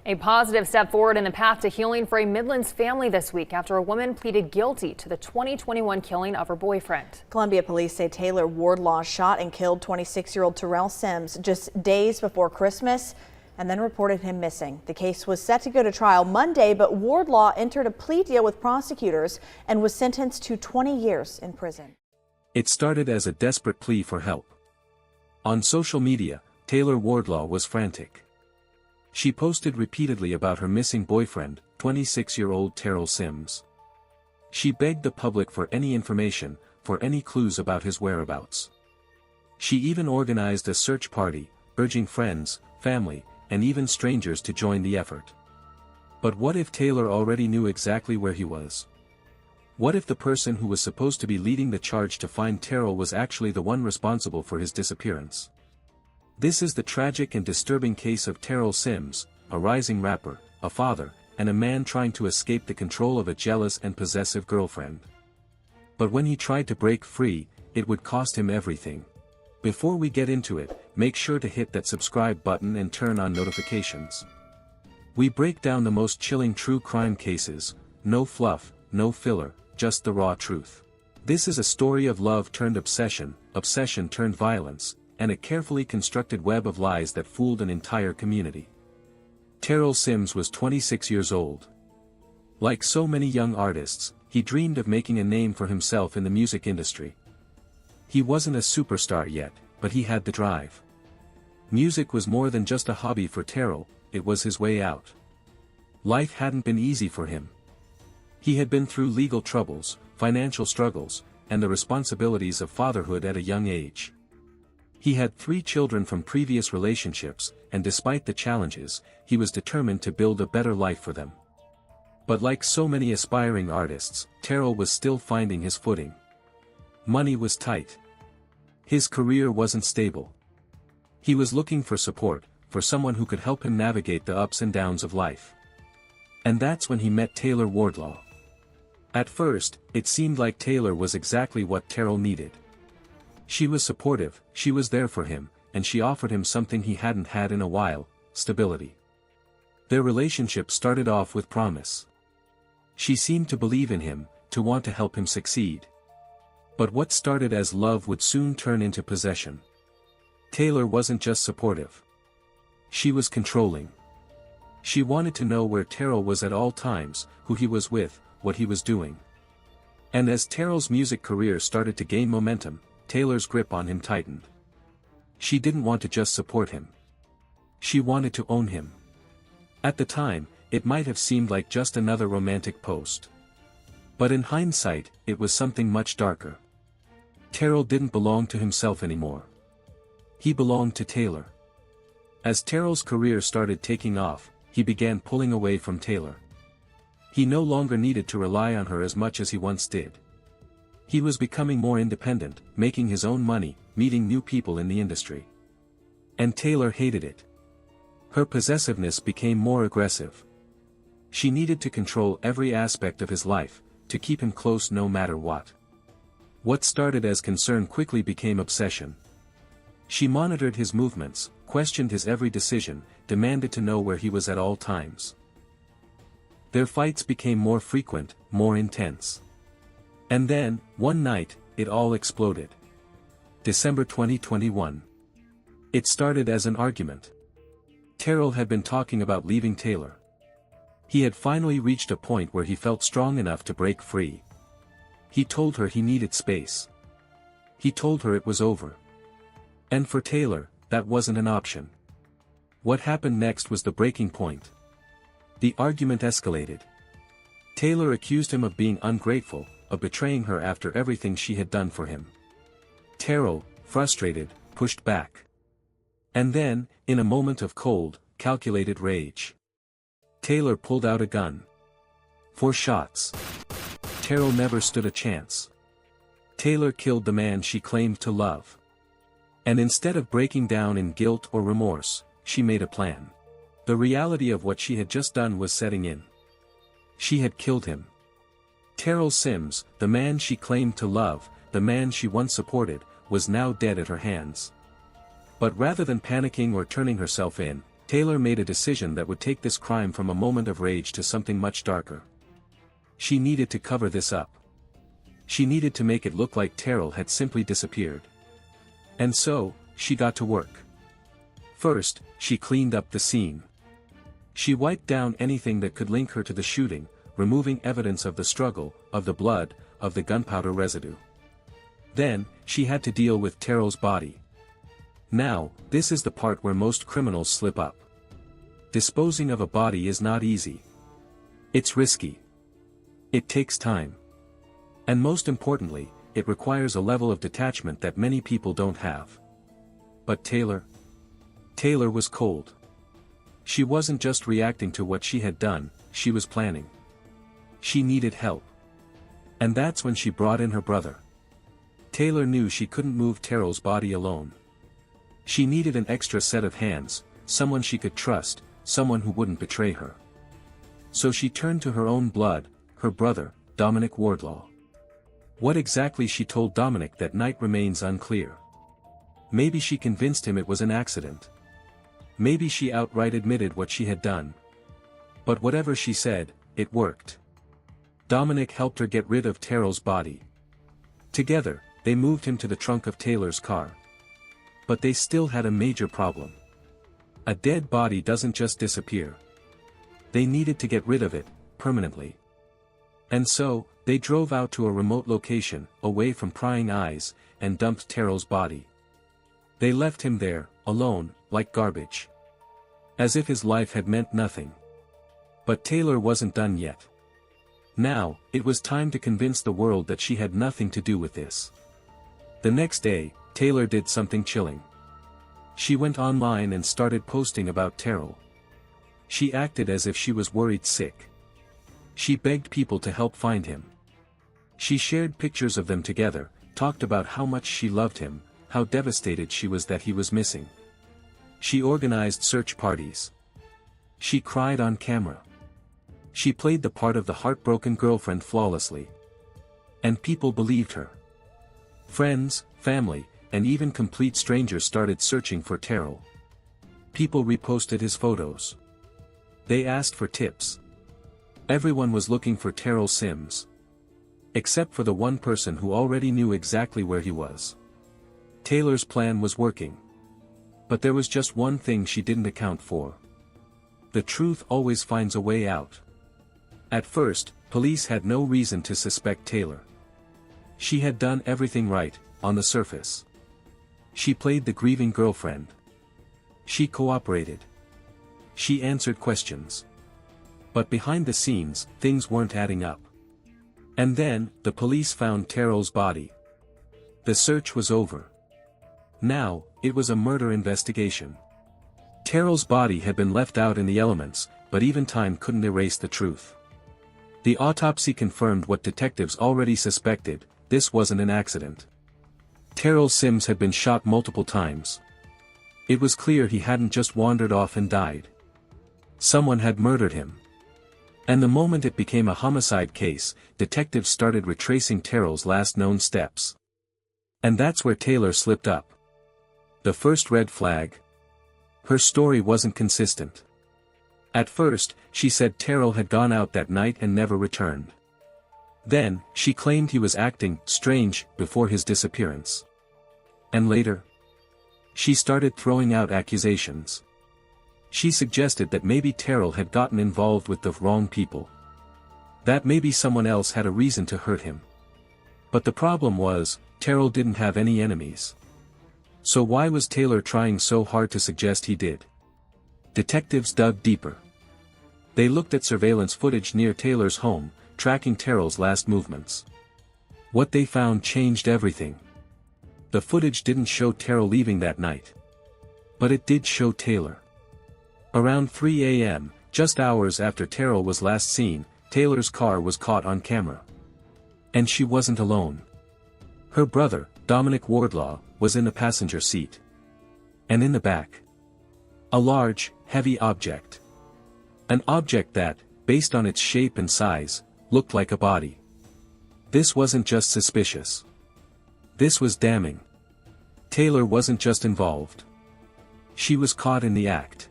A positive step forward in the path to healing for a Midlands family this week after a woman pleaded guilty to the 2021 killing of her boyfriend. Columbia police say Taylor Wardlaw shot and killed 26-year-old Terrell Sims just days before Christmas and then reported him missing. The case was set to go to trial Monday, but Wardlaw entered a plea deal with prosecutors and was sentenced to 20 years in prison. It started as a desperate plea for help. On social media, Taylor Wardlaw was frantic. She posted repeatedly about her missing boyfriend, 26-year-old Terrell Sims. She begged the public for any information, for any clues about his whereabouts. She even organized a search party, urging friends, family, and even strangers to join the effort. But what if Taylor already knew exactly where he was? What if the person who was supposed to be leading the charge to find Terrell was actually the one responsible for his disappearance? This is the tragic and disturbing case of Terrell Sims, a rising rapper, a father, and a man trying to escape the control of a jealous and possessive girlfriend. But when he tried to break free, it would cost him everything. Before we get into it, make sure to hit that subscribe button and turn on notifications. We break down the most chilling true crime cases, no fluff, no filler, just the raw truth. This is a story of love turned obsession, obsession turned violence, and a carefully constructed web of lies that fooled an entire community. Terrell Sims was 26 years old. Like so many young artists, he dreamed of making a name for himself in the music industry. He wasn't a superstar yet, but he had the drive. Music was more than just a hobby for Terrell, it was his way out. Life hadn't been easy for him. He had been through legal troubles, financial struggles, and the responsibilities of fatherhood at a young age. He had 3 children from previous relationships, and despite the challenges, he was determined to build a better life for them. But like so many aspiring artists, Terrell was still finding his footing. Money was tight. His career wasn't stable. He was looking for support, for someone who could help him navigate the ups and downs of life. And that's when he met Taylor Wardlaw. At first, it seemed like Taylor was exactly what Terrell needed. She was supportive, she was there for him, and she offered him something he hadn't had in a while: stability. Their relationship started off with promise. She seemed to believe in him, to want to help him succeed. But what started as love would soon turn into possession. Taylor wasn't just supportive. She was controlling. She wanted to know where Terrell was at all times, who he was with, what he was doing. And as Terrell's music career started to gain momentum, Taylor's grip on him tightened. She didn't want to just support him. She wanted to own him. At the time, it might have seemed like just another romantic post. But in hindsight, it was something much darker. Terrell didn't belong to himself anymore. He belonged to Taylor. As Terrell's career started taking off, he began pulling away from Taylor. He no longer needed to rely on her as much as he once did. He was becoming more independent, making his own money, meeting new people in the industry. And Taylor hated it. Her possessiveness became more aggressive. She needed to control every aspect of his life, to keep him close no matter what. What started as concern quickly became obsession. She monitored his movements, questioned his every decision, demanded to know where he was at all times. Their fights became more frequent, more intense. And then, one night, it all exploded. December 2021. It started as an argument. Terrell had been talking about leaving Taylor. He had finally reached a point where he felt strong enough to break free. He told her he needed space. He told her it was over. And for Taylor, that wasn't an option. What happened next was the breaking point. The argument escalated. Taylor accused him of being ungrateful, of betraying her after everything she had done for him. Terrell, frustrated, pushed back. And then, in a moment of cold, calculated rage, Taylor pulled out a gun. 4 shots. Terrell never stood a chance. Taylor killed the man she claimed to love. And instead of breaking down in guilt or remorse, she made a plan. The reality of what she had just done was setting in. She had killed him. Terrell Sims, the man she claimed to love, the man she once supported, was now dead at her hands. But rather than panicking or turning herself in, Taylor made a decision that would take this crime from a moment of rage to something much darker. She needed to cover this up. She needed to make it look like Terrell had simply disappeared. And so, she got to work. First, she cleaned up the scene. She wiped down anything that could link her to the shooting, removing evidence of the struggle, of the blood, of the gunpowder residue. Then, she had to deal with Terrell's body. Now, this is the part where most criminals slip up. Disposing of a body is not easy. It's risky. It takes time. And most importantly, it requires a level of detachment that many people don't have. But Taylor was cold. She wasn't just reacting to what she had done, she was planning. She needed help. And that's when she brought in her brother. Taylor knew she couldn't move Terrell's body alone. She needed an extra set of hands, someone she could trust, someone who wouldn't betray her. So she turned to her own blood, her brother, Dominic Wardlaw. What exactly she told Dominic that night remains unclear. Maybe she convinced him it was an accident. Maybe she outright admitted what she had done. But whatever she said, it worked. Dominic helped her get rid of Terrell's body. Together, they moved him to the trunk of Taylor's car. But they still had a major problem. A dead body doesn't just disappear. They needed to get rid of it, permanently. And so, they drove out to a remote location, away from prying eyes, and dumped Terrell's body. They left him there, alone, like garbage. As if his life had meant nothing. But Taylor wasn't done yet. Now, it was time to convince the world that she had nothing to do with this. The next day, Taylor did something chilling. She went online and started posting about Terrell. She acted as if she was worried sick. She begged people to help find him. She shared pictures of them together, talked about how much she loved him, how devastated she was that he was missing. She organized search parties. She cried on camera. She played the part of the heartbroken girlfriend flawlessly. And people believed her. Friends, family, and even complete strangers started searching for Terrell. People reposted his photos. They asked for tips. Everyone was looking for Terrell Sims. Except for the one person who already knew exactly where he was. Taylor's plan was working. But there was just one thing she didn't account for. The truth always finds a way out. At first, police had no reason to suspect Taylor. She had done everything right, on the surface. She played the grieving girlfriend. She cooperated. She answered questions. But behind the scenes, things weren't adding up. And then, the police found Terrell's body. The search was over. Now, it was a murder investigation. Terrell's body had been left out in the elements, but even time couldn't erase the truth. The autopsy confirmed what detectives already suspected: this wasn't an accident. Terrell Sims had been shot multiple times. It was clear he hadn't just wandered off and died. Someone had murdered him. And the moment it became a homicide case, detectives started retracing Terrell's last known steps. And that's where Taylor slipped up. The first red flag. Her story wasn't consistent. At first, she said Terrell had gone out that night and never returned. Then, she claimed he was acting strange before his disappearance. And later, she started throwing out accusations. She suggested that maybe Terrell had gotten involved with the wrong people. That maybe someone else had a reason to hurt him. But the problem was, Terrell didn't have any enemies. So why was Taylor trying so hard to suggest he did? Detectives dug deeper. They looked at surveillance footage near Taylor's home, tracking Terrell's last movements. What they found changed everything. The footage didn't show Terrell leaving that night. But it did show Taylor. Around 3 a.m., just hours after Terrell was last seen, Taylor's car was caught on camera. And she wasn't alone. Her brother, Dominic Wardlaw, was in the passenger seat. And in the back, a large, heavy object. An object that, based on its shape and size, looked like a body. This wasn't just suspicious. This was damning. Taylor wasn't just involved. She was caught in the act.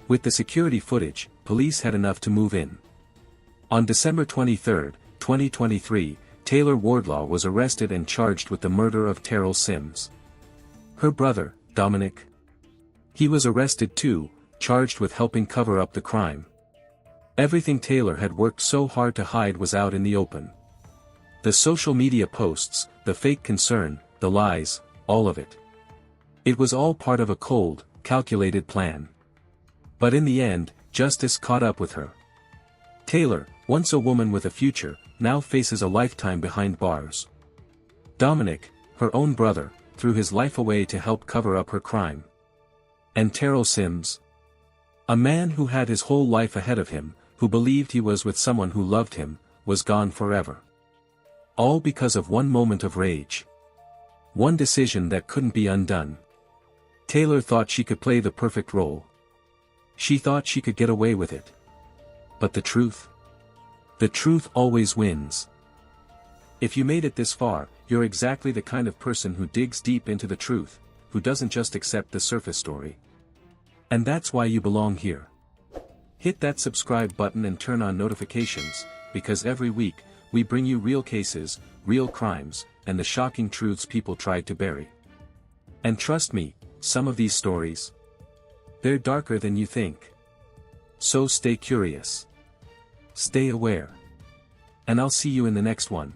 With the security footage, police had enough to move in. On December 23, 2023, Taylor Wardlaw was arrested and charged with the murder of Terrell Sims. Her brother, Dominic. He was arrested too, charged with helping cover up the crime. Everything Taylor had worked so hard to hide was out in the open. The social media posts, the fake concern, the lies, all of it. It was all part of a cold, calculated plan. But in the end, justice caught up with her. Taylor, once a woman with a future, now faces a lifetime behind bars. Dominic, her own brother, threw his life away to help cover up her crime. And Terrell Sims? A man who had his whole life ahead of him, who believed he was with someone who loved him, was gone forever. All because of one moment of rage. One decision that couldn't be undone. Taylor thought she could play the perfect role. She thought she could get away with it. But the truth? The truth always wins. If you made it this far, you're exactly the kind of person who digs deep into the truth, who doesn't just accept the surface story. And that's why you belong here. Hit that subscribe button and turn on notifications, because every week, we bring you real cases, real crimes, and the shocking truths people tried to bury. And trust me, some of these stories, they're darker than you think. So stay curious. Stay aware. And I'll see you in the next one.